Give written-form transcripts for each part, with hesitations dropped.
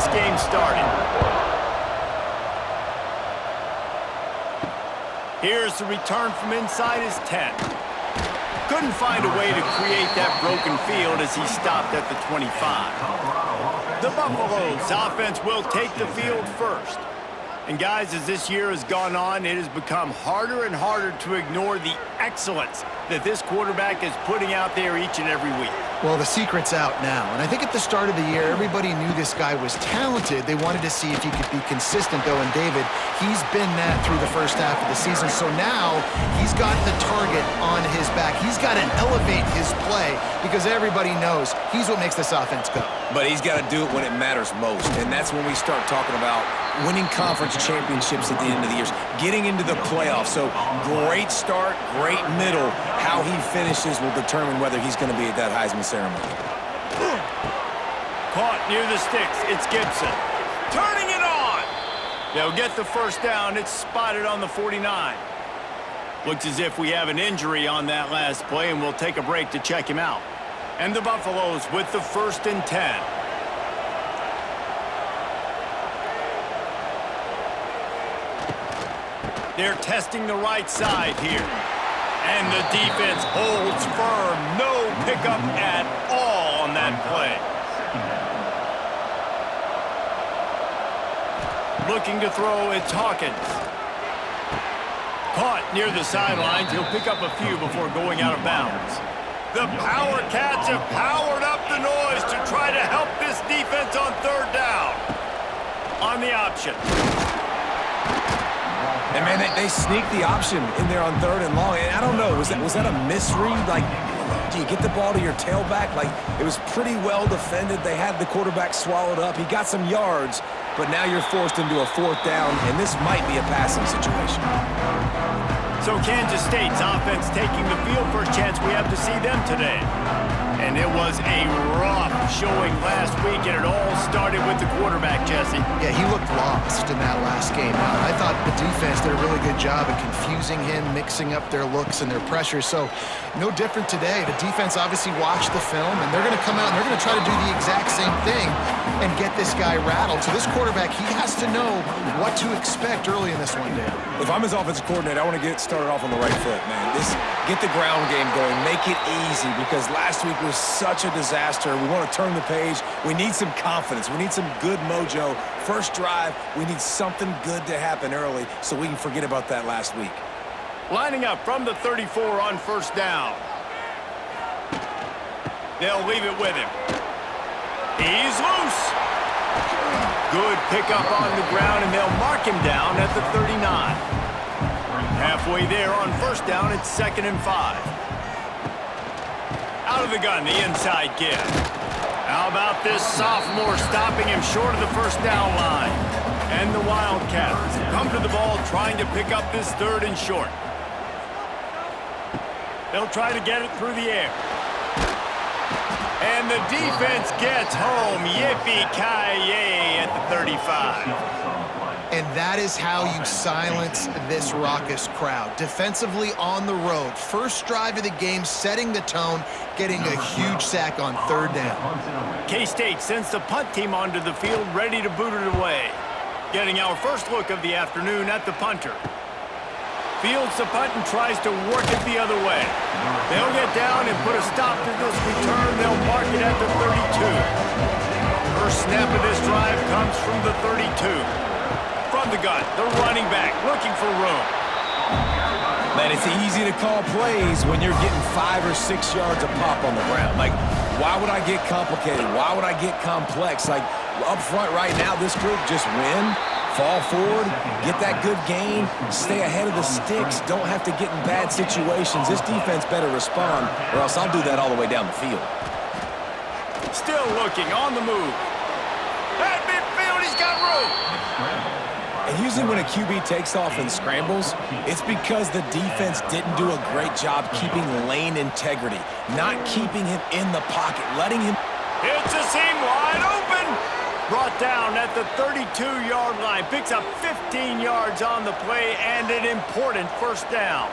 this game started. Here's the return from inside his 10. Couldn't find a way to create that broken field as he stopped at the 25. The Buffaloes offense will take the field first. And guys, as this year has gone on, it has become harder and harder to ignore the excellence that this quarterback is putting out there each and every week. Well, the secret's out now, and I think at the start of the year, everybody knew this guy was talented. They wanted to see if he could be consistent, though, and David, he's been that through the first half of the season, so now he's got the target on his back. He's got to elevate his play because everybody knows he's what makes this offense go. But he's got to do it when it matters most, and that's when we start talking about winning conference championships at the end of the year, getting into the playoffs. So great start, great middle. How he finishes will determine whether he's going to be at that Heisman ceremony. Caught near the sticks. It's Gibson. Turning it on. They'll get the first down. It's spotted on the 49. Looks as if we have an injury on that last play, and we'll take a break to check him out. And the Buffaloes with the 1st and 10. They're testing the right side here. And the defense holds firm. No pickup at all on that play. Looking to throw, it's Hawkins. Caught near the sidelines. He'll pick up a few before going out of bounds. The Power Cats have powered up the noise to try to help this defense on 3rd down. On the option. And, man, they sneaked the option in there on 3rd and long. And I don't know, was that a misread? Like, do you get the ball to your tailback? Like, it was pretty well defended. They had the quarterback swallowed up. He got some yards, but now you're forced into a 4th down, and this might be a passing situation. So Kansas State's offense taking the field. First chance we have to see them today. And it was a rough showing last week, and it all started with the quarterback, Jesse. Yeah, he looked lost in that last game. I thought the defense did a really good job of confusing him, mixing up their looks and their pressure. So no different today. The defense obviously watched the film, and they're going to come out and they're going to try to do the exact same thing and get this guy rattled. So this quarterback, he has to know what to expect early in this one, Dave. If I'm his offensive coordinator, I want to get started off on the right foot, man. Get the ground game going. Make it easy, because last week was such a disaster. We want to turn the page. We need some confidence. We need some good mojo. First drive, we need something good to happen early so we can forget about that last week. Lining up from the 34 on 1st down. They'll leave it with him. He's loose. Good pickup on the ground, and they'll mark him down at the 39. Halfway there on 1st down, it's 2nd and 5. Out of the gun, the inside give. How about this sophomore stopping him short of the 1st down line? And the Wildcats come to the ball trying to pick up this 3rd and short. They'll try to get it through the air. And the defense gets home. Yippee-ki-yay at the 35. And that is how you silence this raucous crowd. Defensively on the road. First drive of the game, setting the tone, getting a huge sack on 3rd down. K-State sends the punt team onto the field, ready to boot it away. Getting our first look of the afternoon at the punter. Fields the punt and tries to work it the other way. They'll get down and put a stop to this return. They'll mark it at the 32. First snap of this drive comes from the 32. From the gun, the running back looking for room. Man, it's easy to call plays when you're getting 5 or 6 yards a pop on the ground. Like, why would I get complicated? Why would I get complex? Like, up front right now, this group just win, fall forward, get that good gain, stay ahead of the sticks, don't have to get in bad situations. This defense better respond, or else I'll do that all the way down the field. Still looking on the move. At midfield, he's got room. And usually when a QB takes off and scrambles, it's because the defense didn't do a great job keeping lane integrity, not keeping him in the pocket, letting him... It's a seam wide open. Brought down at the 32-yard line. Picks up 15 yards on the play and an important 1st down.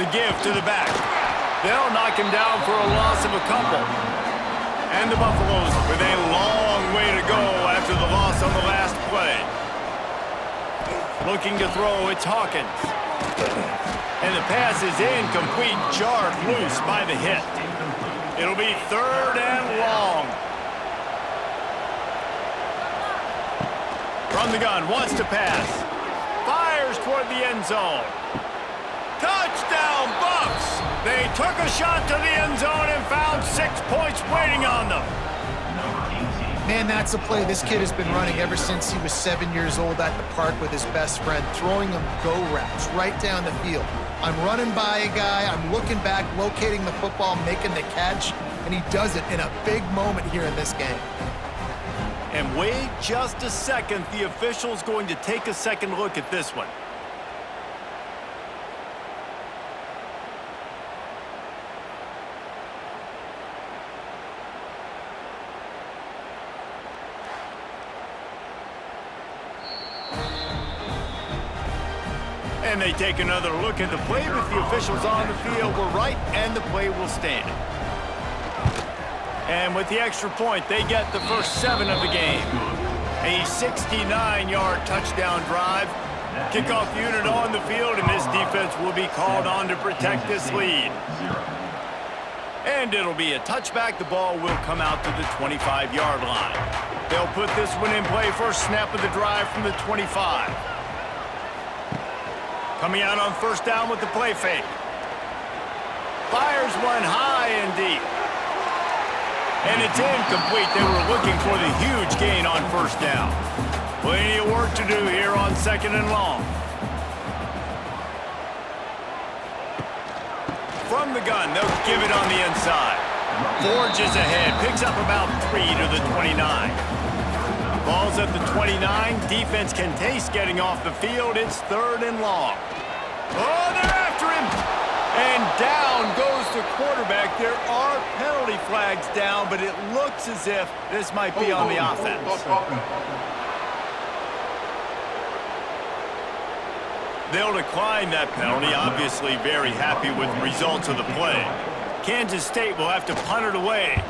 The give to the back. They'll knock him down for a loss of a couple. And the Buffaloes with a long way to go after the loss on the last play. Looking to throw, it's Hawkins. And the pass is incomplete, jarred loose by the hit. It'll be 3rd and long. From the gun, wants to pass. Fires toward the end zone. Touchdown, Buffs! They took a shot to the end zone and found 6 points waiting on them. Man, that's a play this kid has been running ever since he was 7 years old at the park with his best friend, throwing him go routes right down the field. I'm running by a guy, I'm looking back, locating the football, making the catch, and he does it in a big moment here in this game. And wait just a second, the official's going to take a second look at this one. And they take another look at the play, but the officials on the field were right, and the play will stand. And with the extra point, they get the first 7 of the game. A 69-yard touchdown drive. Kickoff unit on the field, and this defense will be called on to protect this lead. And it'll be a touchback. The ball will come out to the 25-yard line. They'll put this one in play, first snap of the drive from the 25. Coming out on first down with the play fake. Fires one high and deep. And it's incomplete. They were looking for the huge gain on first down. Plenty of work to do here on 2nd and long. From the gun, they'll give it on the inside. Forges ahead, picks up about 3 to the 29. Ball's at the 29. Defense can taste getting off the field. It's 3rd and long. Oh, they're after him! And down goes the quarterback. There are penalty flags down, but it looks as if this might be on the offense. They'll decline that penalty, obviously very happy with the results of the play. Kansas State will have to punt it away.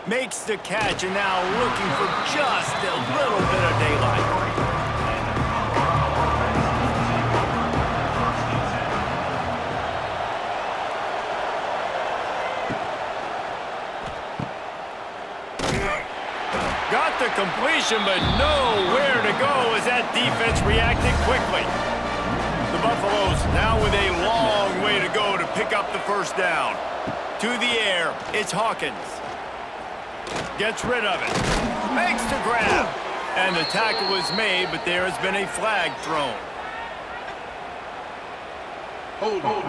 Makes the catch, and now looking for just a little bit of daylight. Got the completion, but nowhere to go as that defense reacted quickly. The Buffaloes now with a long way to go to pick up the first down. To the air, it's Hawkins. Gets rid of it. Makes the grab. And the tackle is made, but there has been a flag thrown. Hold on.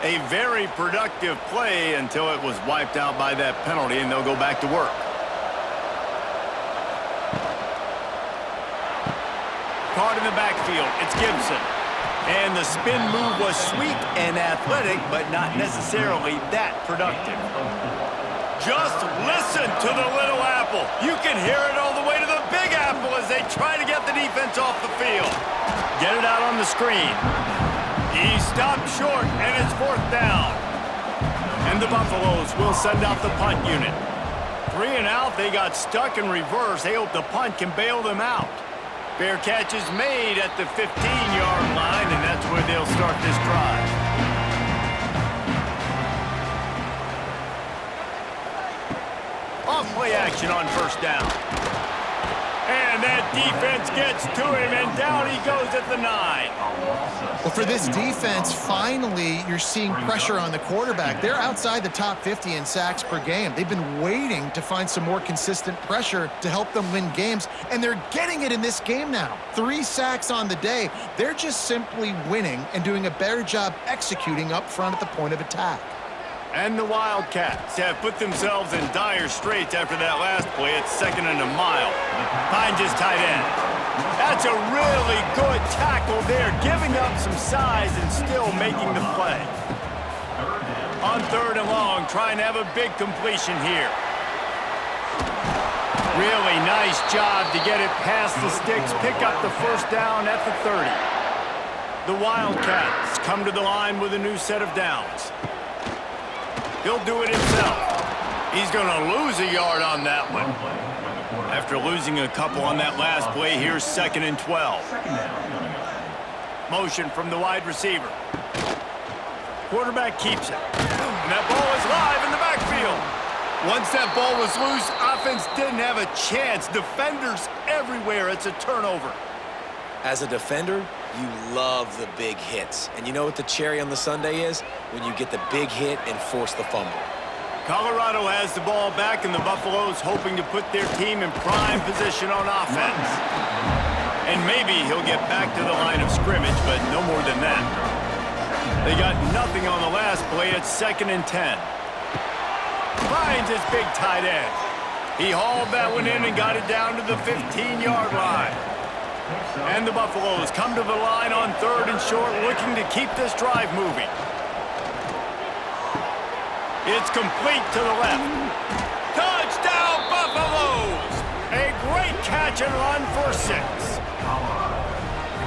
A very productive play until it was wiped out by that penalty, and they'll go back to work. Caught in the backfield, it's Gibson. And the spin move was sweet and athletic, but not necessarily that productive. Just listen to the Little Apple. You can hear it all the way to the Big Apple as they try to get the defense off the field. Get it out on the screen. He stopped short, and it's 4th down. And the Buffaloes will send out the punt unit. 3 and out, they got stuck in reverse. They hope the punt can bail them out. Fair catch is made at the 15-yard line, and that's where they'll start this drive. Off-play action on first down. And that defense gets to him, and down he goes at the 9. Well, for this defense, finally, you're seeing pressure on the quarterback. They're outside the top 50 in sacks per game. They've been waiting to find some more consistent pressure to help them win games, and they're getting it in this game now. 3 sacks on the day. They're just simply winning and doing a better job executing up front at the point of attack. And the Wildcats have put themselves in dire straits after that last play. It's 2nd and a mile. Find just tight end. That's a really good tackle there, giving up some size and still making the play. On 3rd and long, trying to have a big completion here. Really nice job to get it past the sticks, pick up the first down at the 30. The Wildcats come to the line with a new set of downs. He'll do it himself. He's going to lose a yard on that one. After losing a couple on that last play, here's 2nd and 12. Motion from the wide receiver. Quarterback keeps it. And that ball is live in the backfield. Once that ball was loose, offense didn't have a chance. Defenders everywhere. It's a turnover. As a defender, you love the big hits. And you know what the cherry on the sundae is? When you get the big hit and force the fumble. Colorado has the ball back, and the Buffaloes hoping to put their team in prime position on offense. And maybe he'll get back to the line of scrimmage, but no more than that. They got nothing on the last play. It's 2nd and 10. Finds his big tight end. He hauled that one in and got it down to the 15-yard line. And the Buffaloes come to the line on 3rd and short, looking to keep this drive moving. It's complete to the left. Touchdown, Buffaloes! A great catch and run for 6.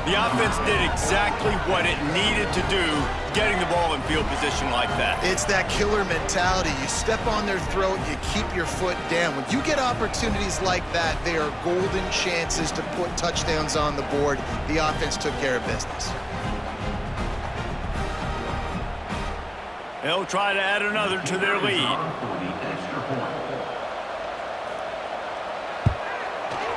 The offense did exactly what it needed to do, getting the ball in field position like that. It's that killer mentality. You step on their throat, you keep your foot down. When you get opportunities like that, they are golden chances to put touchdowns on the board. The offense took care of business. They'll try to add another to their lead.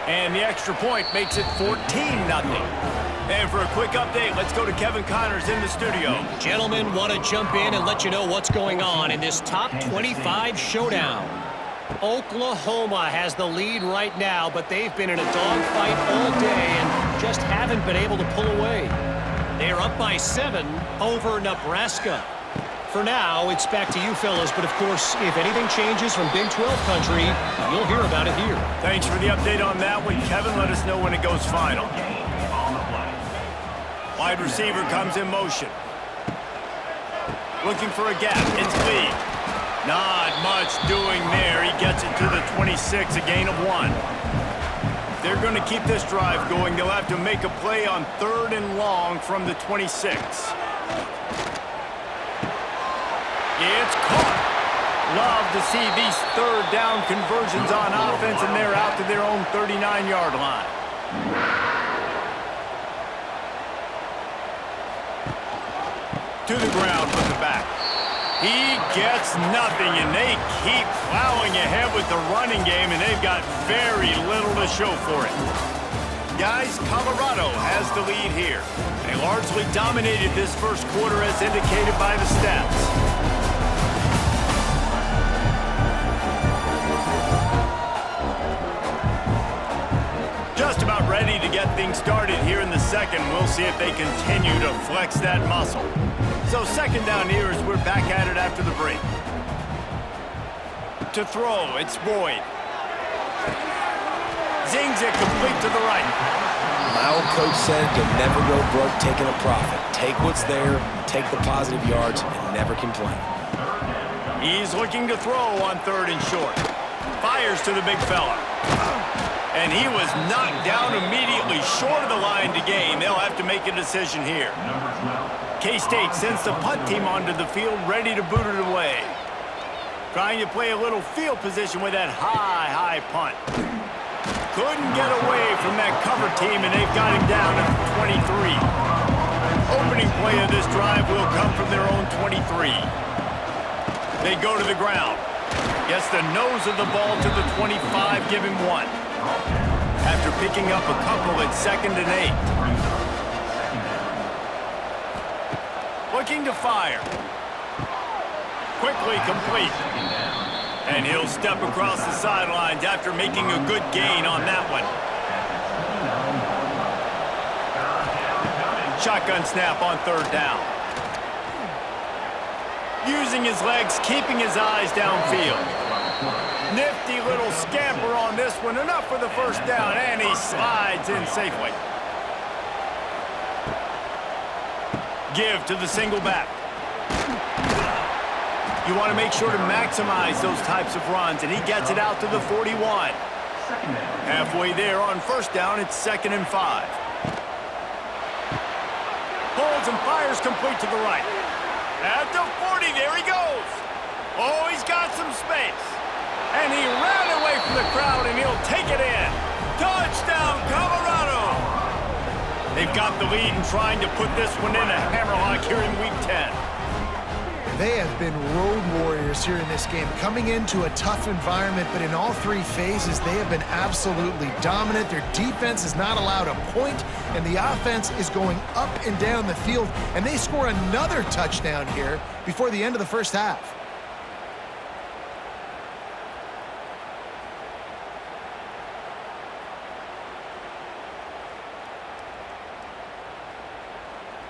And the extra point makes it 14-0. And for a quick update, let's go to Kevin Connors in the studio. Gentlemen, want to jump in and let you know what's going on in this top 25 showdown. Oklahoma has the lead right now, but they've been in a dogfight all day and just haven't been able to pull away. They're up by 7 over Nebraska. For now, it's back to you fellas, but of course, if anything changes from Big 12 country, you'll hear about it here. Thanks for the update on that one, Kevin. Let us know when it goes final. Wide receiver comes in motion. Looking for a gap. It's Lee. Not much doing there. He gets it to the 26, a gain of 1. If they're going to keep this drive going, they'll have to make a play on 3rd and long from the 26. It's caught. Love to see these 3rd down conversions on offense, and they're out to their own 39-yard line. To the ground with the back. He gets nothing, and they keep plowing ahead with the running game, and they've got very little to show for it. Guys, Colorado has the lead here. They largely dominated this first quarter as indicated by the stats. Just about ready to get things started here in the second. We'll see if they continue to flex that muscle. So 2nd down here as we're back at it after the break. To throw, it's Boyd. Zings it complete to the right. My old coach said you'll never go broke taking a profit. Take what's there, take the positive yards, and never complain. He's looking to throw on 3rd and short. Fires to the big fella. And he was knocked down immediately short of the line to gain. They'll have to make a decision here. K-State sends the punt team onto the field, ready to boot it away. Trying to play a little field position with that high punt. Couldn't get away from that cover team, and they've got him down at the 23. Opening play of this drive will come from their own 23. They go to the ground. Gets the nose of the ball to the 25, give him 1. After picking up a couple at 2nd and 8. Looking to fire. Quickly complete. And he'll step across the sidelines after making a good gain on that one. Shotgun snap on 3rd down. Using his legs, keeping his eyes downfield. Nifty little scamper on this one. Enough for the first down, and he slides in safely. Give to the single back. You want to make sure to maximize those types of runs, and he gets it out to the 41. Halfway there on first down, it's 2nd and 5. Pulls and fires complete to the right. At the 40, there he goes. Oh, he's got some space. And he ran away from the crowd, and he'll take it in. Touchdown, Colorado! They've got the lead and trying to put this one in a hammerlock here in Week 10. They have been road warriors here in this game, coming into a tough environment, but in all three phases, they have been absolutely dominant. Their defense is not allowed a point, and the offense is going up and down the field, and they score another touchdown here before the end of the first half.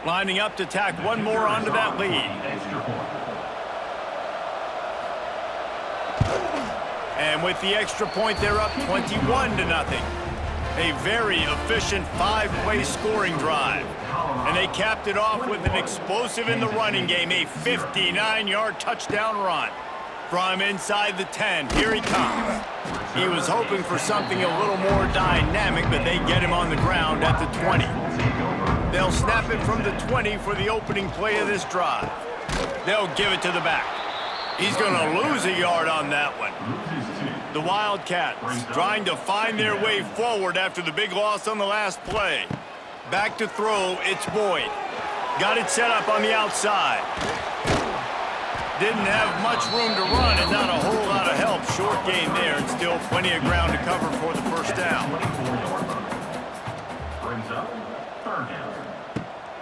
Lining up to tack one more onto that lead. And with the extra point, they're up 21-0. A very efficient 5-play scoring drive. And they capped it off with an explosive in the running game, a 59-yard touchdown run. From inside the 10, here he comes. He was hoping for something a little more dynamic, but they get him on the ground at the 20. They'll snap it from the 20 for the opening play of this drive. They'll give it to the back. He's going to lose a yard on that one. The Wildcats trying to find their way forward after the big loss on the last play. Back to throw, it's Boyd. Got it set up on the outside. Didn't have much room to run and not a whole lot of help. Short gain there and still plenty of ground to cover for the first down.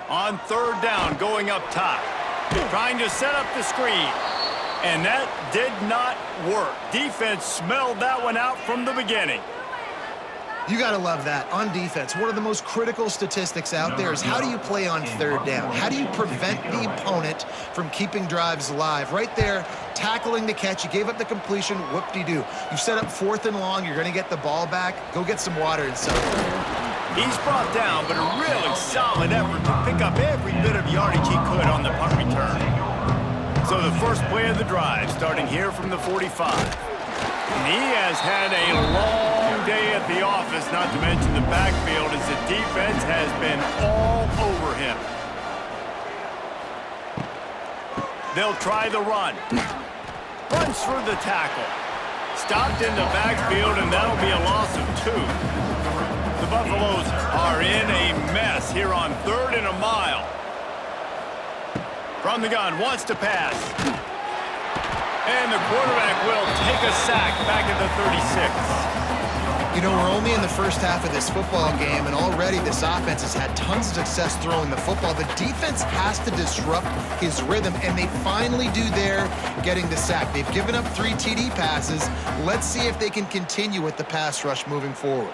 On third down, going up top. Trying to set up the screen. And that did not work. Defense smelled that one out from the beginning. You got to love that. On defense, one of the most critical statistics out there is how do you play on third down? How do you prevent the opponent from keeping drives alive? Right there, tackling the catch. You gave up the completion. Whoop-de-doo. You set up 4th and long. You're going to get the ball back. Go get some water and celebrate. He's brought down, but a really solid effort to pick up every bit of yardage he could on the punt return. So the first play of the drive, starting here from the 45. And he has had a long day at the office, not to mention the backfield, as the defense has been all over him. They'll try the run. Runs through the tackle. Stopped in the backfield, and that'll be a loss of 2. The Buffaloes are in a mess here on 3rd and a mile. From the gun, wants to pass. And the quarterback will take a sack back at the 36. You know, we're only in the first half of this football game, and already this offense has had tons of success throwing the football. The defense has to disrupt his rhythm, and they finally do there, getting the sack. They've given up 3 TD passes. Let's see if they can continue with the pass rush moving forward.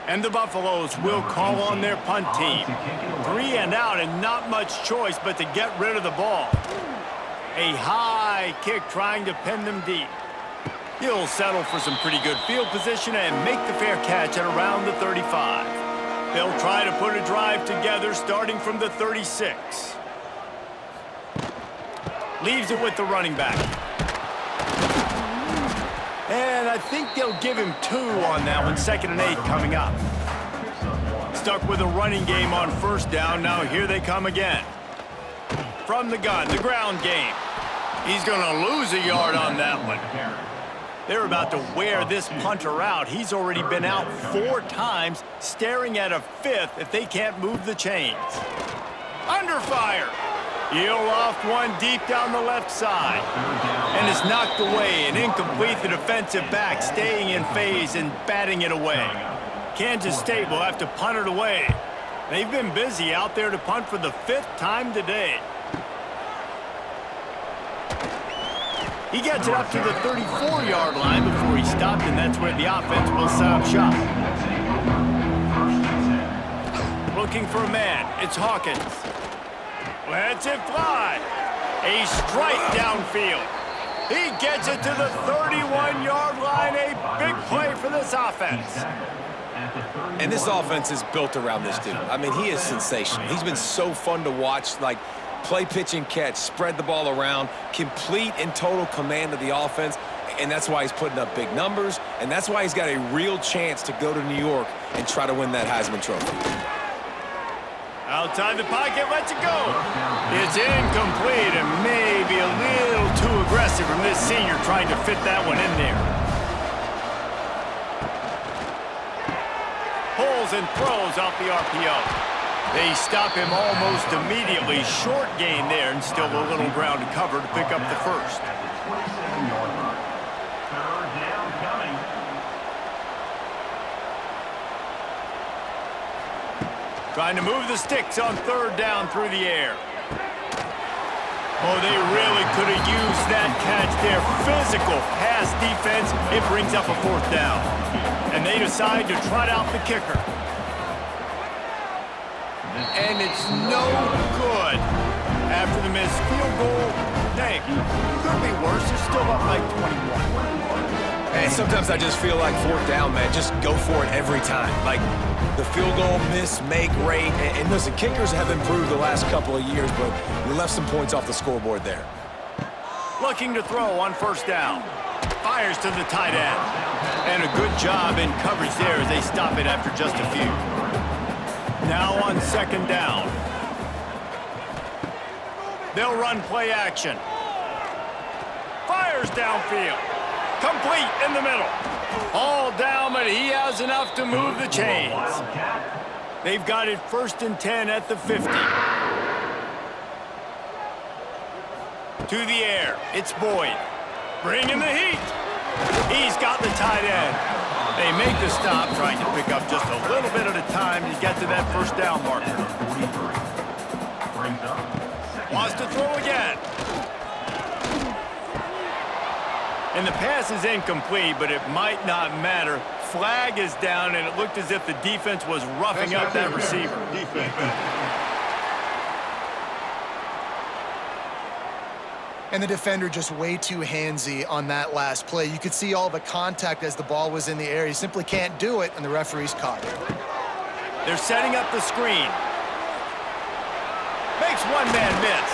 And the Buffaloes will call on their punt team. 3 and out and not much choice but to get rid of the ball. A high kick trying to pin them deep. He'll settle for some pretty good field position and make the fair catch at around the 35. They'll try to put a drive together starting from the 36. Leaves it with the running back. And I think they'll give him 2 on that one. 2nd and 8 coming up. Stuck with a running game on first down. Now here they come again. From the gun, the ground game. He's going to lose a yard on that one. They're about to wear this punter out. He's already been out 4 times, staring at a 5th if they can't move the chains. Under fire. He'll loft one deep down the left side. And is knocked away and incomplete. The defensive back staying in phase and batting it away. Kansas State will have to punt it away. They've been busy out there to punt for the 5th time today. He gets it up to the 34-yard line before he stopped, and that's where the offense will set up shop. Looking for a man. It's Hawkins. Lets it fly. A strike downfield. He gets it to the 31-yard line. A big play for this offense. And this offense is built around this dude. I mean, he is sensational. He's been so fun to watch, like play, pitch, and catch, spread the ball around, complete and total command of the offense. And that's why he's putting up big numbers, and that's why he's got a real chance to go to New York and try to win that Heisman Trophy. Outside the pocket, lets it go. It's incomplete and maybe a little too aggressive from this senior trying to fit that one in there. Pulls and throws off the RPO. They stop him almost immediately. Short gain there and still a little ground to cover to pick up the first. Trying to move the sticks on third down through the air. Oh, they really could have used that catch there. Physical pass defense. It brings up a fourth down. And they decide to trot out the kicker. And it's no good. After the missed field goal, dang, could be worse. They're still up by 21. And sometimes I just feel like fourth down, man, just go for it every time. Like the field goal miss-make rate. And listen, kickers have improved the last couple of years, but we left some points off the scoreboard there. Looking to throw on first down. Fires to the tight end. And a good job in coverage there as they stop it after just a few. Now on second down. They'll run play action. Fires downfield. Complete in the middle. All down, but he has enough to move the chains. They've got it 1st and 10 at the 50. To the air. It's Boyd. Bringing the heat. He's got the tight end. They make the stop, trying to pick up just a little bit at a time to get to that first down marker. Wants to throw again. And the pass is incomplete, but it might not matter. Flag is down, and it looked as if the defense was roughing up that receiver. And the defender just way too handsy on that last play. You could see all the contact as the ball was in the air. He simply can't do it, and the referee's caught it. They're setting up the screen. Makes one man miss.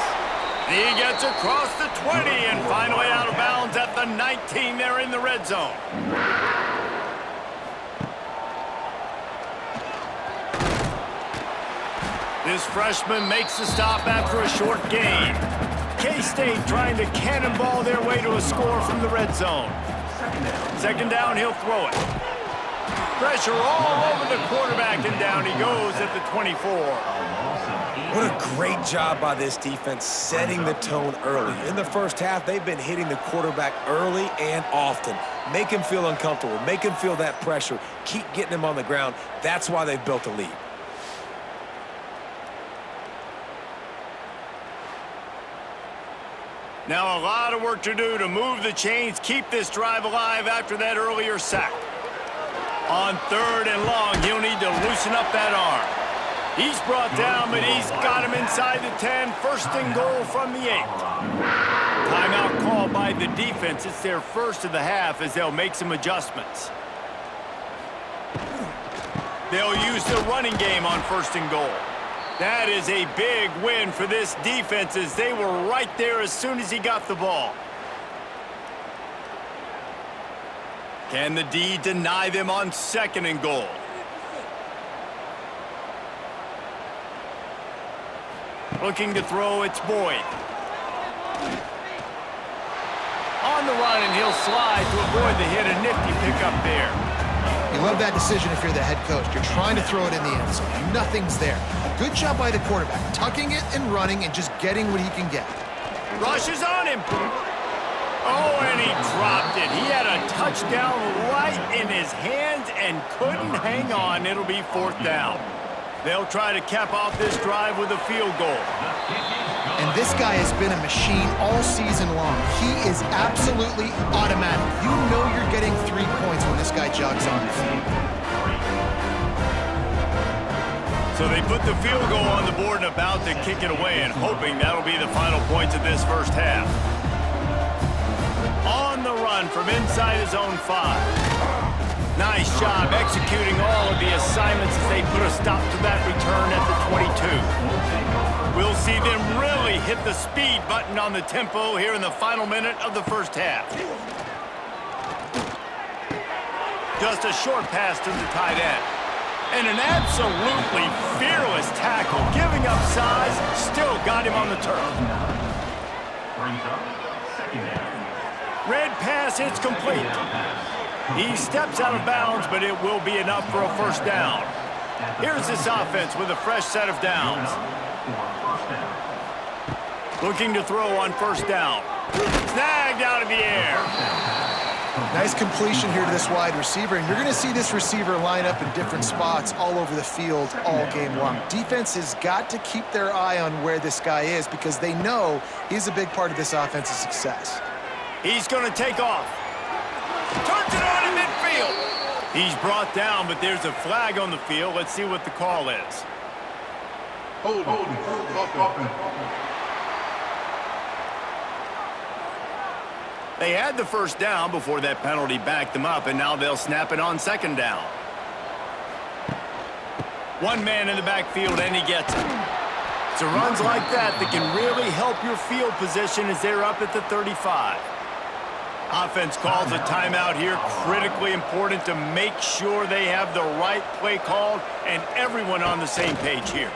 He gets across the 20 and finally out of bounds at the 19 there in the red zone. This freshman makes the stop after a short gain. K-State trying to cannonball their way to a score from the red zone. Second down, he'll throw it. Pressure all over the quarterback, and down he goes at the 24. What a great job by this defense setting the tone early. In the first half, they've been hitting the quarterback early and often. Make him feel uncomfortable. Make him feel that pressure. Keep getting him on the ground. That's why they've built a lead. Now a lot of work to do to move the chains, keep this drive alive after that earlier sack. On third and long, he'll need to loosen up that arm. He's brought down, but he's got him inside the 10. First and goal from the 8. Timeout called by the defense. It's their first of the half as they'll make some adjustments. They'll use the running game on first and goal. That is a big win for this defense as they were right there as soon as he got the ball. Can the D deny them on second and goal? Looking to throw, it's Boyd. On the run, and he'll slide to avoid the hit. A nifty pickup there. You love that decision if you're the head coach. You're trying to throw it in the end zone. Nothing's there. Good job by the quarterback, tucking it and running and just getting what he can get. Rush is on him. Oh, and he dropped it. He had a touchdown right in his hands and couldn't hang on. It'll be fourth down. They'll try to cap off this drive with a field goal. And this guy has been a machine all season long. He is absolutely automatic. You know you're getting 3 points when this guy jogs on the field. So they put the field goal on the board and about to kick it away and hoping that'll be the final points of this first half. On the run from inside his own 5. Nice job executing all of the assignments as they put a stop to that return at the 22. We'll see them really hit the speed button on the tempo here in the final minute of the first half. Just a short pass to the tight end. And an absolutely fearless tackle, giving up size, still got him on the turf. Red pass hits complete. He steps out of bounds, but it will be enough for a first down. Here's this offense with a fresh set of downs. Looking to throw on first down. Snagged out of the air. Nice completion here to this wide receiver, and you're going to see this receiver line up in different spots all over the field all game long. Defense has got to keep their eye on where this guy is because they know he's a big part of this offense's success. He's going to take off. Turns it on in midfield. He's brought down, but there's a flag on the field. Let's see what the call is. Hold. They had the first down before that penalty backed them up, and now they'll snap it on second down. One man in the backfield, and he gets it. It's runs like that can really help your field position as they're up at the 35. Offense calls a timeout here, critically important to make sure they have the right play called and everyone on the same page here.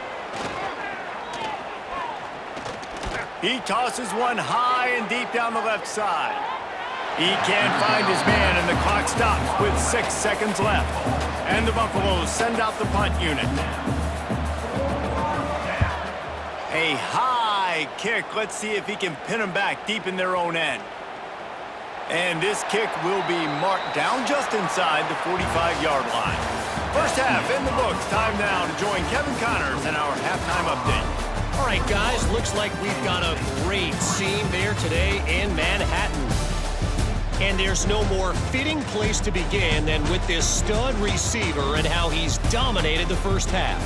He tosses one high and deep down the left side. He can't find his man, and the clock stops with 6 seconds left. And the Buffaloes send out the punt unit. A high kick. Let's see if he can pin them back deep in their own end. And this kick will be marked down just inside the 45-yard line. First half in the books. Time now to join Kevin Connors in our halftime update. All right, guys, looks like we've got a great scene there today in Manhattan. And there's no more fitting place to begin than with this stud receiver and how he's dominated the first half.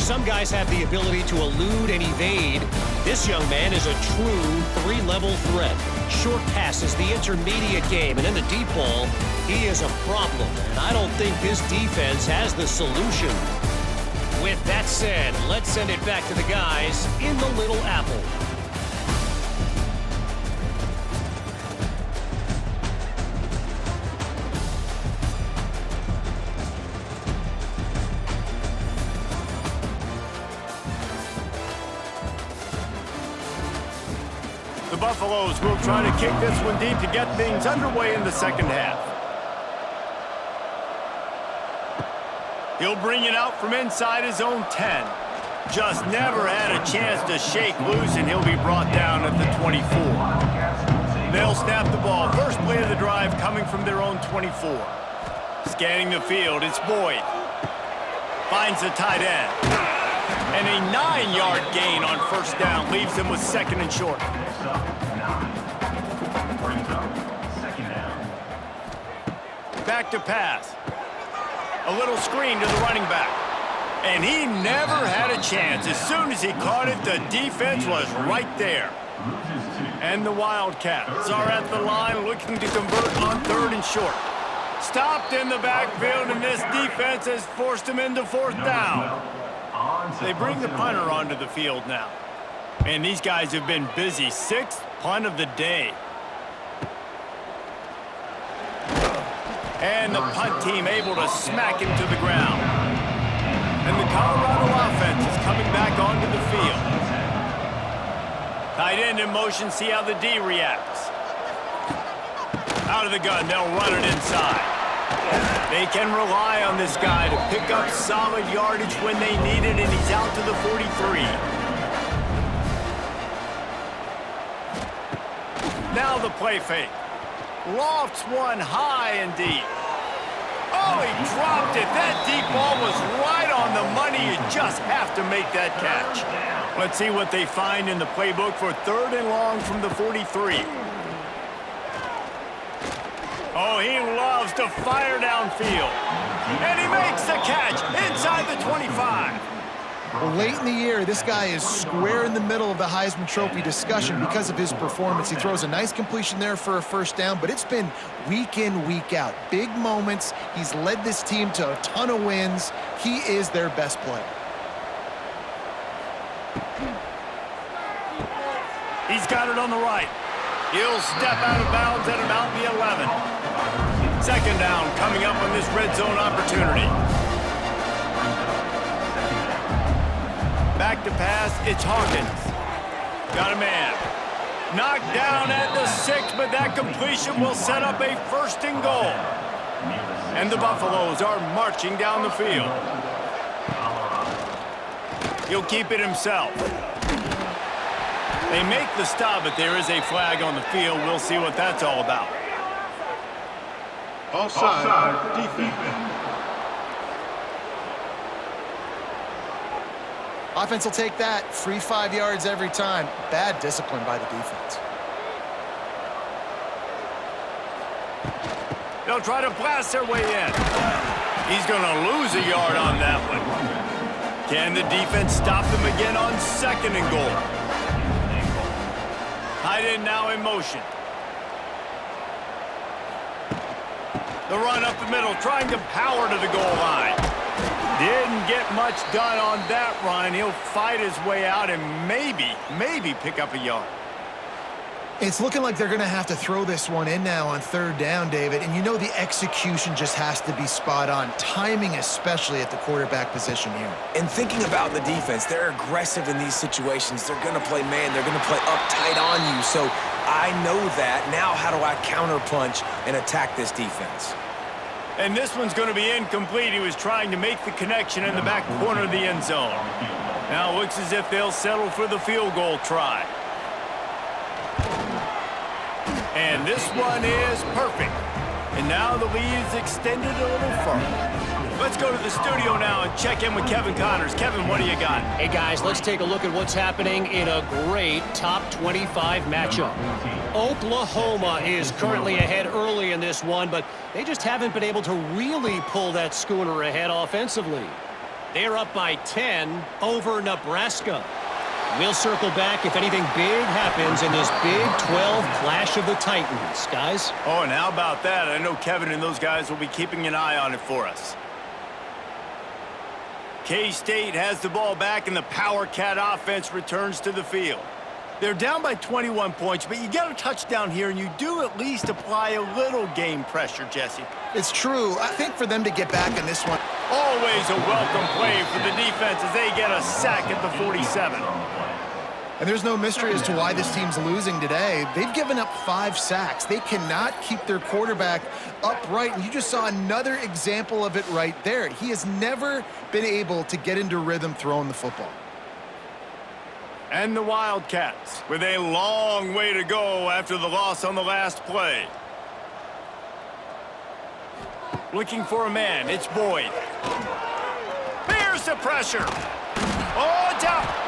Some guys have the ability to elude and evade. This young man is a true three-level threat. Short passes, the intermediate game, and in the deep ball, he is a problem. And I don't think this defense has the solution. With that said, let's send it back to the guys in the Little Apple. The Buffaloes will try to kick this one deep to get things underway in the second half. He'll bring it out from inside his own 10. Just never had a chance to shake loose, and he'll be brought down at the 24. They'll snap the ball. First play of the drive coming from their own 24. Scanning the field, it's Boyd. Finds the tight end. And a 9-yard gain on first down leaves him with second and short. Back to pass. A little screen to the running back. And he never had a chance. As soon as he caught it, the defense was right there. And the Wildcats are at the line looking to convert on third and short. Stopped in the backfield, and this defense has forced him into fourth down. They bring the punter onto the field now. And these guys have been busy. 6th punt of the day. And the punt team able to smack him to the ground. And the Colorado offense is coming back onto the field. Tight end in motion, see how the D reacts. Out of the gun, they'll run it inside. They can rely on this guy to pick up solid yardage when they need it, and he's out to the 43. Now the play fake. Lofts one high and deep. Oh, he dropped it. That deep ball was right on the money. You just have to make that catch. Let's see what they find in the playbook for third and long from the 43. Oh, he loves to fire downfield. And he makes the catch inside the 25. Well, late in the year, this guy is square in the middle of the Heisman Trophy discussion because of his performance. He throws a nice completion there for a first down, but it's been week in, week out. Big moments. He's led this team to a ton of wins. He is their best player. He's got it on the right. He'll step out of bounds at about the 11. Second down coming up on this red zone opportunity. Back to pass, it's Hawkins. Got a man. Knocked down at the 6, but that completion will set up a 1st and goal. And the Buffaloes are marching down the field. He'll keep it himself. They make the stop, but there is a flag on the field. We'll see what that's all about. Offside, defense. Offense will take that. Free 5 yards every time. Bad discipline by the defense. They'll try to blast their way in. He's going to lose a yard on that one. Can the defense stop them again on 2nd and goal? Tight end now in motion. The run up the middle, trying to power to the goal line. Didn't get much done on that run. He'll fight his way out and maybe pick up a yard. It's looking like they're going to have to throw this one in now on 3rd down, David. And you know the execution just has to be spot on. Timing, especially at the quarterback position here. And thinking about the defense, they're aggressive in these situations. They're going to play man. They're going to play up tight on you. So I know that. Now how do I counterpunch and attack this defense? And this one's going to be incomplete. He was trying to make the connection in the back corner of the end zone. Now it looks as if they'll settle for the field goal try. And this one is perfect. And now the lead is extended a little further. Let's go to the studio now and check in with Kevin Connors. Kevin, what do you got? Hey, guys, let's take a look at what's happening in a great top 25 matchup. Oklahoma is currently ahead early in this one, but they just haven't been able to really pull that schooner ahead offensively. They're up by 10 over Nebraska. We'll circle back if anything big happens in this Big 12 clash of the Titans, guys. Oh, and how about that? I know Kevin and those guys will be keeping an eye on it for us. K-State has the ball back, and the Power Cat offense returns to the field. They're down by 21 points, but you get a touchdown here, and you do at least apply a little game pressure, Jesse. It's true. I think for them to get back in this one. Always a welcome play for the defense as they get a sack at the 47. And there's no mystery as to why this team's losing today. They've given up 5 sacks. They cannot keep their quarterback upright. And you just saw another example of it right there. He has never been able to get into rhythm throwing the football. And the Wildcats with a long way to go after the loss on the last play. Looking for a man, it's Boyd. Bears the pressure. Oh, it's out.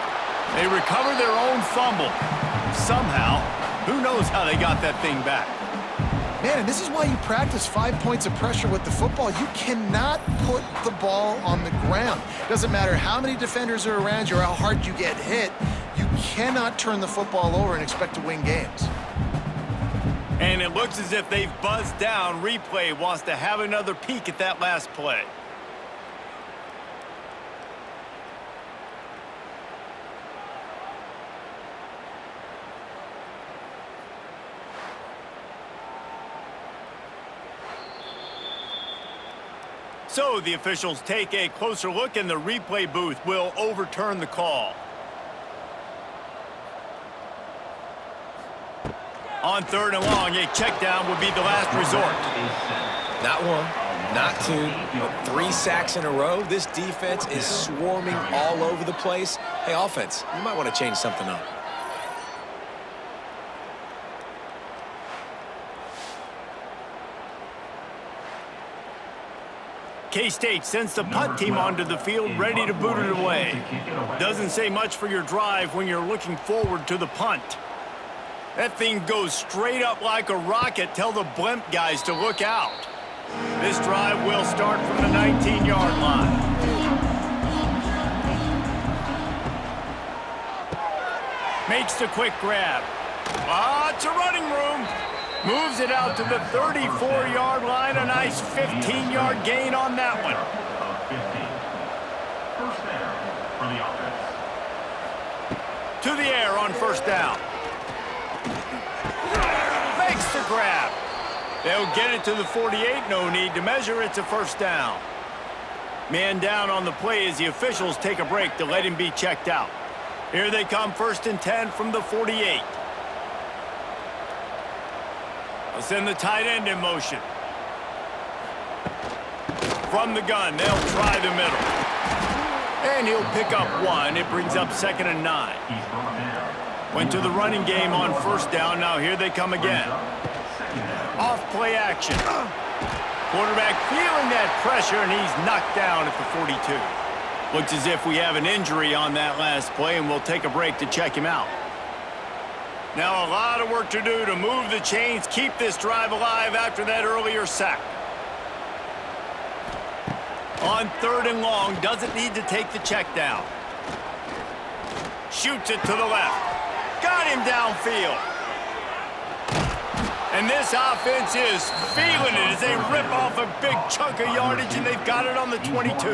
They recover their own fumble. Somehow, who knows how they got that thing back. Man, and this is why you practice 5 points of pressure with the football. You cannot put the ball on the ground. Doesn't matter how many defenders are around you or how hard you get hit. You cannot turn the football over and expect to win games. And it looks as if they've buzzed down. Replay wants to have another peek at that last play. So the officials take a closer look, and the replay booth will overturn the call. On 3rd and long, a check down would be the last resort. Not 1, not 2, but 3 sacks in a row. This defense is swarming all over the place. Hey, offense, you might want to change something up. K-State sends the punt team onto the field, ready to boot it away. Doesn't say much for your drive when you're looking forward to the punt. That thing goes straight up like a rocket. Tell the blimp guys to look out. This drive will start from the 19-yard line. Makes the quick grab. It's a running room. Moves it out to the 34-yard line. A nice 15-yard gain on that one. First down for the offense. To the air on 1st down. Makes the grab. They'll get it to the 48, no need to measure, it's a first down. Man down on the play as the officials take a break to let him be checked out. Here they come, 1st and 10 from the 48. They'll send the tight end in motion. From the gun, they'll try the middle. And he'll pick up 1. It brings up 2nd and 9. Went to the running game on 1st down. Now here they come again. Off play action. Quarterback feeling that pressure, and he's knocked down at the 42. Looks as if we have an injury on that last play, and we'll take a break to check him out. Now a lot of work to do to move the chains, keep this drive alive after that earlier sack. On 3rd and long, doesn't need to take the check down. Shoots it to the left. Got him downfield. And this offense is feeling it as they rip off a big chunk of yardage, and they've got it on the 22.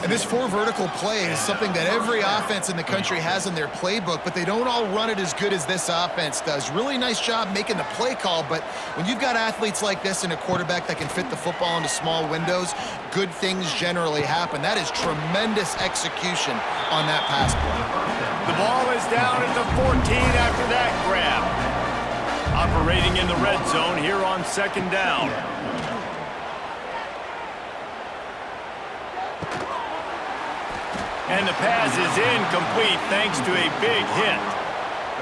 And this 4 vertical play is something that every offense in the country has in their playbook, but they don't all run it as good as this offense does. Really nice job making the play call, but when you've got athletes like this and a quarterback that can fit the football into small windows, good things generally happen. That is tremendous execution on that pass play. The ball is down at the 14 after that grab. Operating in the red zone here on 2nd down. And the pass is incomplete thanks to a big hit.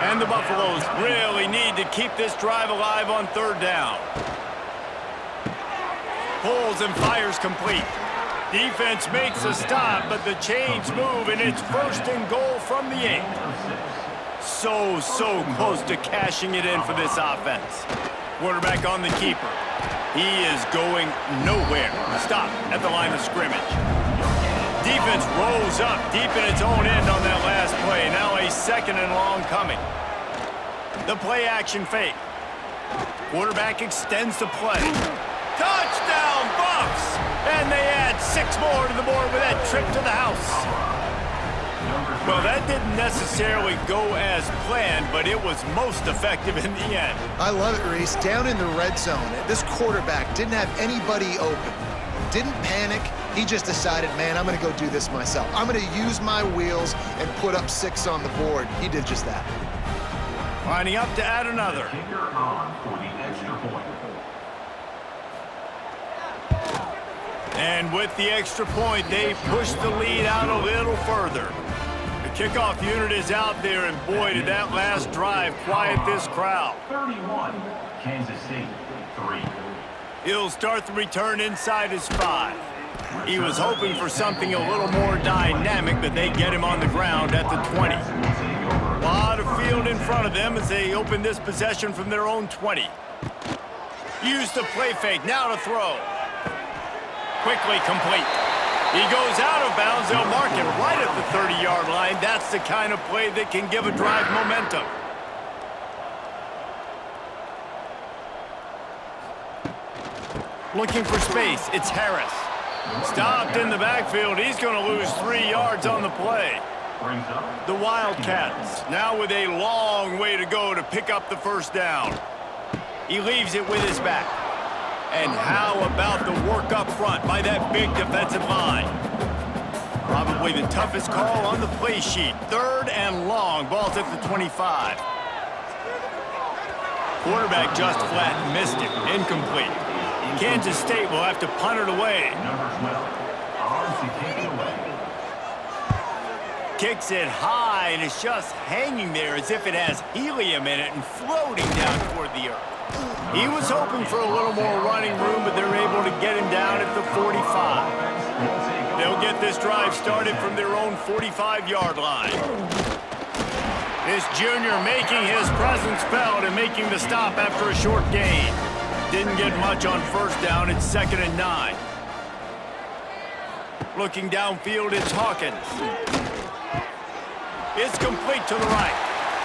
And the Buffaloes really need to keep this drive alive on 3rd down. Pulls and fires complete. Defense makes a stop, but the chains move, and it's 1st and goal from the 8. So close to cashing it in for this offense. Quarterback on the keeper. He is going nowhere. Stop at the line of scrimmage. Defense rolls up deep in its own end on that last play. Now a 2nd and long coming. The play action fake. Quarterback extends the play. Touchdown Buffs! And they add 6 more to the board with that trip to the house. Well, that didn't necessarily go as planned, but it was most effective in the end. I love it, Reese. Down in the red zone, this quarterback didn't have anybody open. Didn't panic. He just decided, man, I'm going to go do this myself. I'm going to use my wheels and put up 6 on the board. He did just that. Lining up to add another. Kicker on for the extra point. And with the extra point, they push the lead out a little further. The kickoff unit is out there, and boy, did that last drive quiet this crowd. 31, Kansas State, 3. He'll start the return inside his 5. He was hoping for something a little more dynamic, but they get him on the ground at the 20. A lot of field in front of them as they open this possession from their own 20. Use the play fake, now to throw. Quickly complete. He goes out of bounds. They'll mark it right at the 30-yard line. That's the kind of play that can give a drive momentum. Looking for space. It's Harris. Stopped in the backfield. He's going to lose 3 yards on the play. The Wildcats now with a long way to go to pick up the 1st down. He leaves it with his back. And how about the work up front by that big defensive line? Probably the toughest call on the play sheet. 3rd and long. Ball's at the 25. Quarterback just flat missed it. Incomplete. Kansas State will have to punt it away. Number 12, arms to take it away. Kicks it high, and it's just hanging there as if it has helium in it and floating down toward the earth. He was hoping for a little more running room, but they're able to get him down at the 45. They'll get this drive started from their own 45-yard line. This junior making his presence felt and making the stop after a short gain. Didn't get much on 1st down. It's 2nd and 9. Looking downfield, it's Hawkins. It's complete to the right.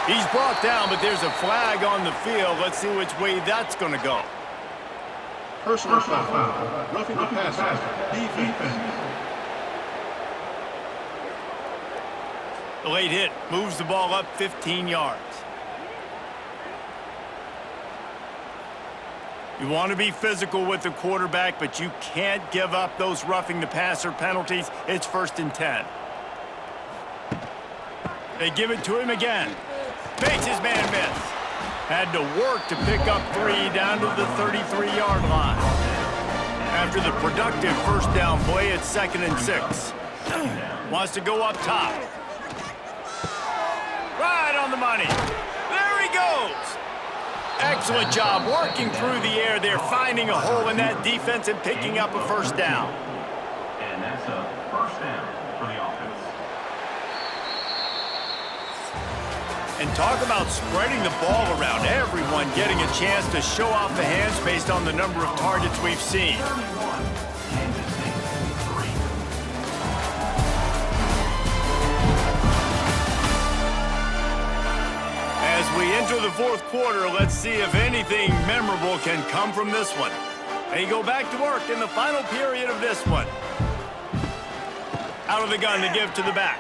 He's brought down, but there's a flag on the field. Let's see which way that's going to go. Personal foul. Roughing the passer. Defense. The late hit moves the ball up 15 yards. You want to be physical with the quarterback, but you can't give up those roughing the passer penalties. It's 1st and 10. They give it to him again. Makes his man miss. Had to work to pick up 3 down to the 33-yard line. After the productive first down play, it's 2nd and 6. Wants to go up top. Right on the money. There he goes. Excellent job working through the air there, finding a hole in that defense and picking up a first down. And that's a first down for the offense. And talk about spreading the ball around. Everyone getting a chance to show off the hands based on the number of targets we've seen. 31, Kansas State 3. As we enter the 4th quarter, let's see if anything memorable can come from this one. They go back to work in the final period of this one. Out of the gun to give to the back.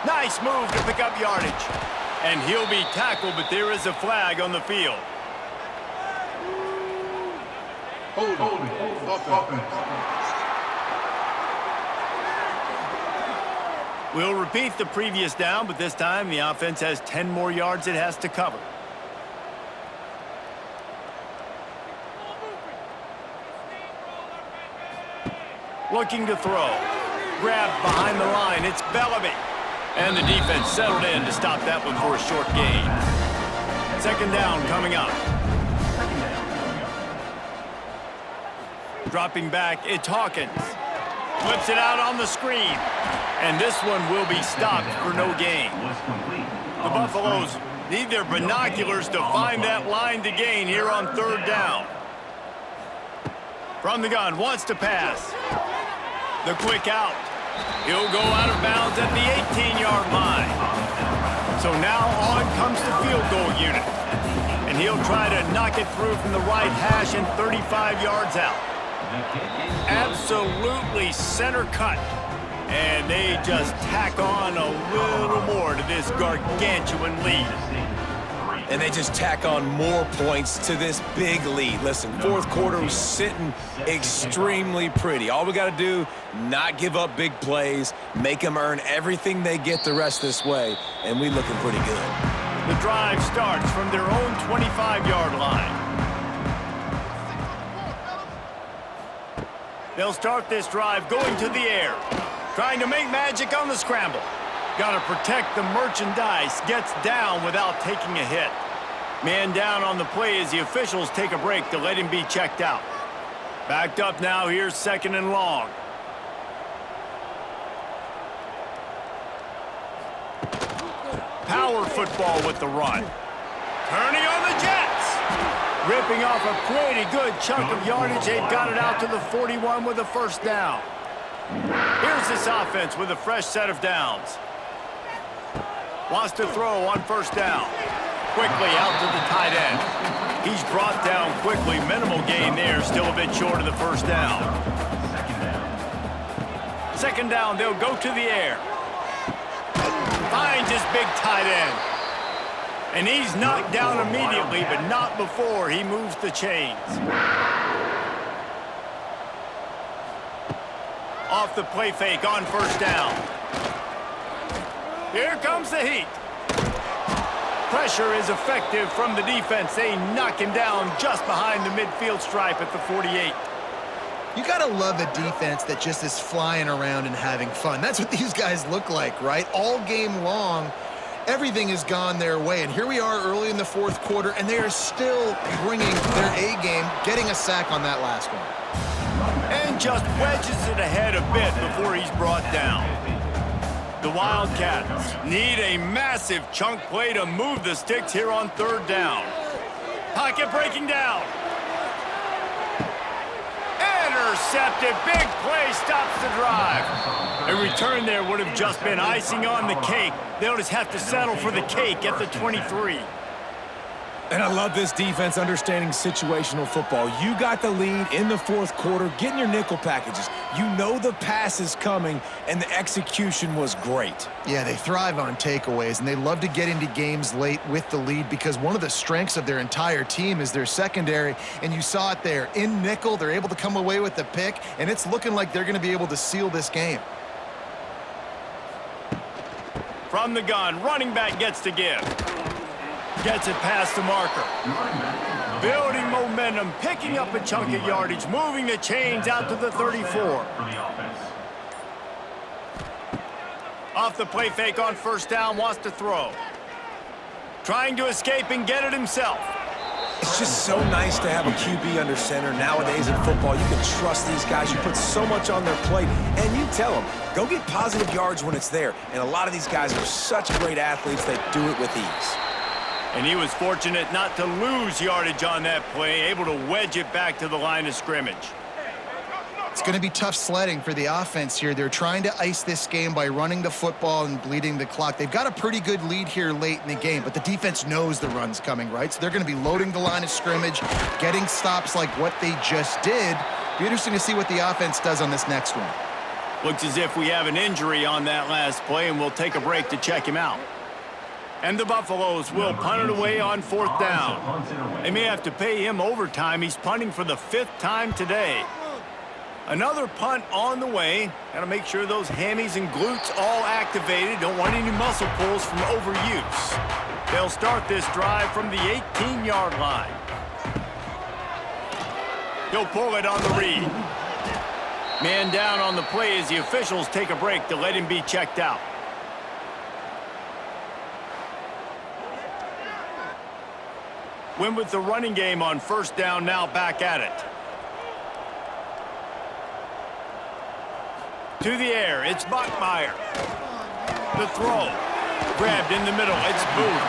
Nice move to pick up yardage. And he'll be tackled, but there is a flag on the field. Holding. Offense. We'll repeat the previous down, but this time the offense has 10 more yards it has to cover. Looking to throw. Grabbed behind the line. It's Bellamy. And the defense settled in to stop that one for a short gain. 2nd down coming up. Dropping back, it's Hawkins. Flips it out on the screen. And this one will be stopped for no gain. Was complete. The Buffaloes need their binoculars to find that line to gain here on 3rd down. From the gun, wants to pass. The quick out. He'll go out of bounds at the 18-yard line. So now on comes the field goal unit. And he'll try to knock it through from the right hash and 35 yards out. Absolutely center cut. And they just tack on a little more to this gargantuan lead. And they just tack on more points to this big lead. Listen, 4th quarter was sitting extremely pretty. All we got to do, not give up big plays, make them earn everything they get the rest this way, and we looking pretty good. The drive starts from their own 25-yard line. They'll start this drive going to the air, trying to make magic on the scramble. Got to protect the merchandise. Gets down without taking a hit. Man down on the play as the officials take a break to let him be checked out. Backed up now. Here's 2nd and long. Power football with the run. Turning on the Jets. Ripping off a pretty good chunk of yardage. They've got it out to the 41 with a first down. Here's this offense with a fresh set of downs. Wants to throw on 1st down. Quickly out to the tight end. He's brought down quickly. Minimal gain there. Still a bit short of the first down. 2nd down, they'll go to the air. Finds his big tight end. And he's knocked down immediately, but not before he moves the chains. Off the play fake on 1st down. Here comes the heat. Pressure is effective from the defense. They knock him down just behind the midfield stripe at the 48. You got to love a defense that just is flying around and having fun. That's what these guys look like, right? All game long, everything has gone their way. And here we are early in the 4th quarter, and they are still bringing their A game, getting a sack on that last one. And just wedges it ahead a bit before he's brought down. The Wildcats need a massive chunk play to move the sticks here on 3rd down. Pocket breaking down. Intercepted. Big play stops the drive. A return there would have just been icing on the cake. They'll just have to settle for the cake at the 23. And I love this defense understanding situational football. You got the lead in the fourth quarter, getting your nickel packages. You know the pass is coming, and the execution was great. Yeah, they thrive on takeaways, and they love to get into games late with the lead because one of the strengths of their entire team is their secondary, and you saw it there. In nickel, they're able to come away with the pick, and it's looking like they're going to be able to seal this game. From the gun, running back gets to give. Gets it past the marker. Building momentum, picking up a chunk of yardage, moving the chains out to the 34. Off the play fake on first down, wants to throw. Trying to escape and get it himself. It's just so nice to have a QB under center. Nowadays in football, you can trust these guys. You put so much on their plate, and you tell them, go get positive yards when it's there. And a lot of these guys are such great athletes that do it with ease. And he was fortunate not to lose yardage on that play, able to wedge it back to the line of scrimmage. It's going to be tough sledding for the offense here. They're trying to ice this game by running the football and bleeding the clock. They've got a pretty good lead here late in the game, but the defense knows the run's coming, right? So they're going to be loading the line of scrimmage, getting stops like what they just did. Be interesting to see what the offense does on this next one. Looks as if we have an injury on that last play, and we'll take a break to check him out. And the Buffaloes will punt it away on fourth down. They may have to pay him overtime. He's punting for the 5th time today. Another punt on the way. Got to make sure those hammies and glutes all activated. Don't want any muscle pulls from overuse. They'll start this drive from the 18-yard line. He'll pull it on the read. Man down on the play as the officials take a break to let him be checked out. Win with the running game on first down, now back at it. To the air, it's Bachmeier. The throw, grabbed in the middle, it's Booth.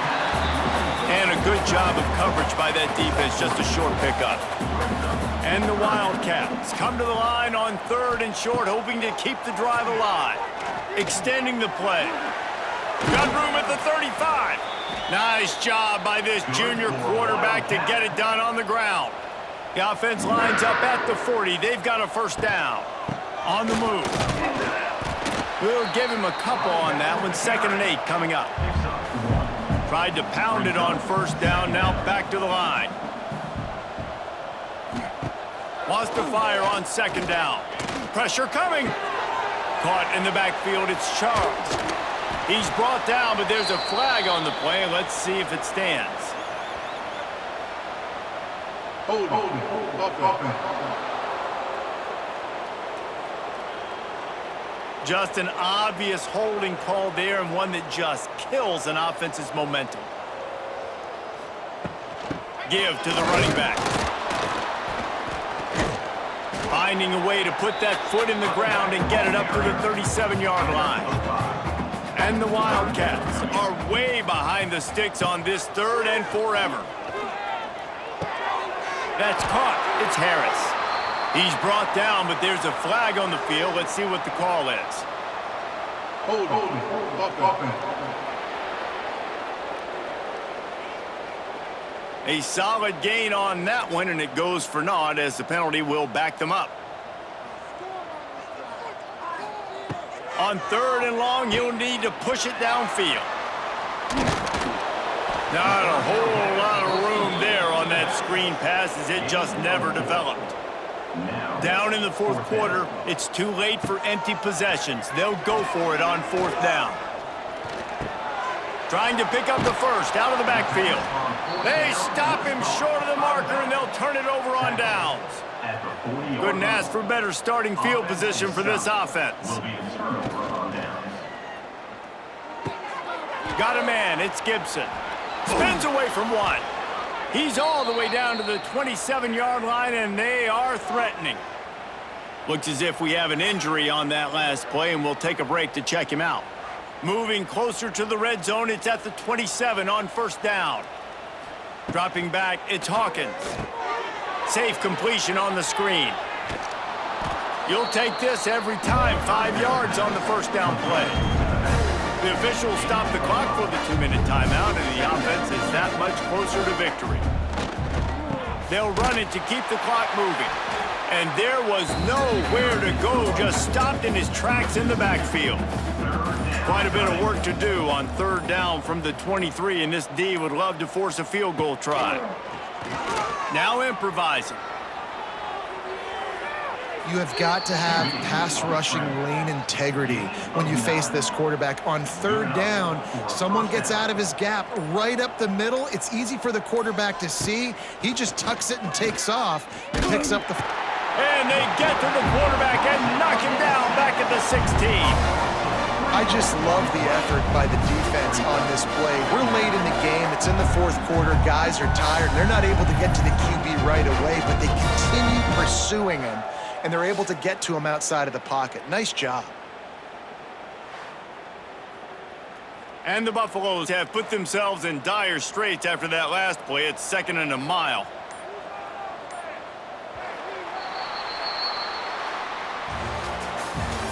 And a good job of coverage by that defense, just a short pickup. And the Wildcats come to the line on 3rd and short, hoping to keep the drive alive. Extending the play. Got room at the 35. Nice job by this junior quarterback to get it done on the ground. The offense lines up at the 40. They've got a first down. On the move. We'll give him a couple on that one. 2nd and 8 coming up. Tried to pound it on first down. Now back to the line. Wants to fire on 2nd down. Pressure coming. Caught in the backfield. It's Charles. He's brought down, but there's a flag on the play. Let's see if it stands. Hold on. Just an obvious holding call there, and one that just kills an offense's momentum. Give to the running back. Finding a way to put that foot in the ground and get it up to the 37-yard line. And the Wildcats are way behind the sticks on this 3rd and forever. That's caught. It's Harris. He's brought down, but there's a flag on the field. Let's see what the call is. Hold on. A solid gain on that one, and it goes for naught as the penalty will back them up. On 3rd and long, you'll need to push it downfield. Not a whole lot of room there on that screen pass as it just never developed. Down in the 4th quarter, it's too late for empty possessions. They'll go for it on 4th down. Trying to pick up the first out of the backfield. They stop him short of the marker, and they'll turn it over on downs. Couldn't ask for better starting field position for this offense. Got a man, it's Gibson. Spins away from one. He's all the way down to the 27-yard line, and they are threatening. Looks as if we have an injury on that last play, and we'll take a break to check him out. Moving closer to the red zone, it's at the 27 on first down. Dropping back, it's Hawkins. Safe completion on the screen. You'll take this every time. 5 yards on the first down play. The officials stop the clock for the 2-minute timeout, and the offense is that much closer to victory. They'll run it to keep the clock moving. And there was nowhere to go, just stopped in his tracks in the backfield. Quite a bit of work to do on 3rd down from the 23, and this D would love to force a field goal try. Now improvising. You have got to have pass rushing lane integrity when you face this quarterback. On 3rd down, someone gets out of his gap right up the middle. It's easy for the quarterback to see. He just tucks it and takes off and picks up the... And they get to the quarterback and knock him down back at the 16. I just love the effort by the defense on this play. We're late in the game. It's in the 4th quarter. Guys are tired. They're not able to get to the QB right away, but they continue pursuing him, and they're able to get to him outside of the pocket. Nice job. And the Buffaloes have put themselves in dire straits after that last play. It's 2nd and a mile.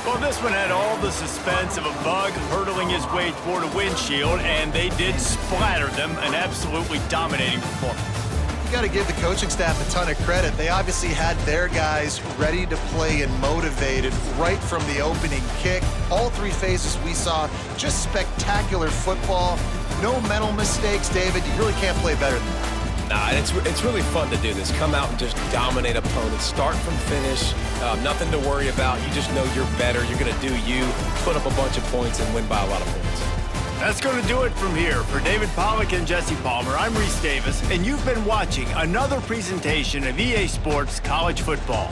Well, this one had all the suspense of a bug hurtling his way toward a windshield, and they did splatter them. An absolutely dominating performance. You got to give the coaching staff a ton of credit. They obviously had their guys ready to play and motivated right from the opening kick. All 3 phases we saw, just spectacular football. No mental mistakes, David. You really can't play better than that. Nah, and it's really fun to do this. Come out and just dominate opponents. Start from finish. Nothing to worry about. You just know you're better. You're going to do you, put up a bunch of points, and win by a lot of points. That's going to do it from here. For David Pollack and Jesse Palmer, I'm Reese Davis, and you've been watching another presentation of EA Sports College Football.